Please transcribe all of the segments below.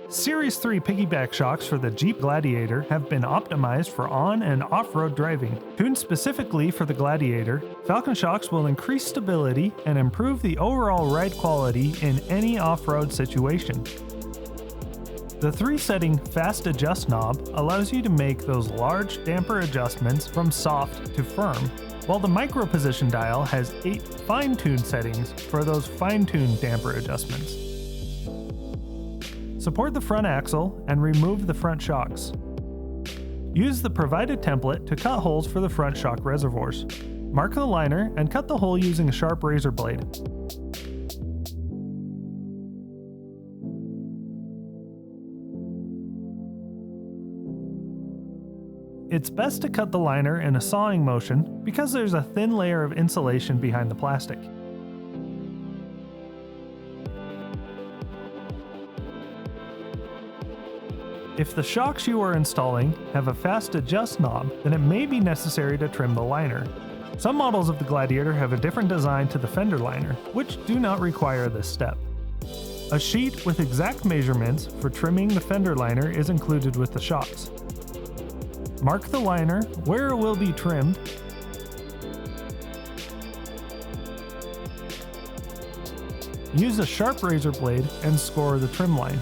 Series 3 piggyback shocks for the Jeep Gladiator have been optimized for on- and off-road driving. Tuned specifically for the Gladiator, Falcon shocks will increase stability and improve the overall ride quality in any off-road situation. The 3-setting Fast Adjust knob allows you to make those large damper adjustments from soft to firm, while the Micro Position dial has 8 fine-tuned settings for those fine-tuned damper adjustments. Support the front axle and remove the front shocks. Use the provided template to cut holes for the front shock reservoirs. Mark the liner and cut the hole using a sharp razor blade. It's best to cut the liner in a sawing motion because there's a thin layer of insulation behind the plastic. If the shocks you are installing have a fast adjust knob, then it may be necessary to trim the liner. Some models of the Gladiator have a different design to the Fender liner, which do not require this step. A sheet with exact measurements for trimming the Fender liner is included with the shocks. Mark the liner where it will be trimmed, use a sharp razor blade and score the trim line.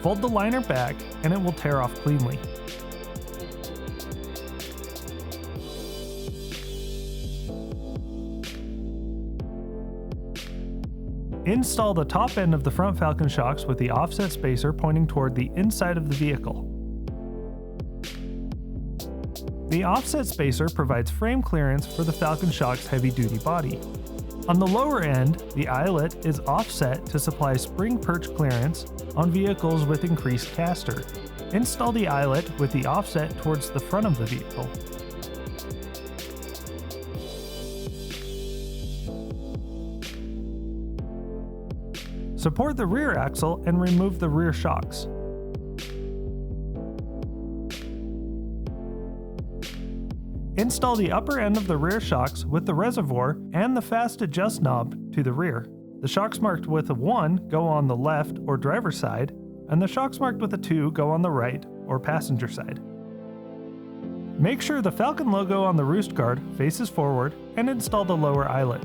Fold the liner back and it will tear off cleanly. Install the top end of the front Falcon shocks with the offset spacer pointing toward the inside of the vehicle. The offset spacer provides frame clearance for the Falcon shock's heavy-duty body. On the lower end, the eyelet is offset to supply spring perch clearance on vehicles with increased caster. Install the eyelet with the offset towards the front of the vehicle. Support the rear axle and remove the rear shocks. Install the upper end of the rear shocks with the reservoir and the fast adjust knob to the rear. The shocks marked with a 1 go on the left or driver's side, and the shocks marked with a 2 go on the right or passenger side. Make sure the Falcon logo on the roost guard faces forward and install the lower eyelet.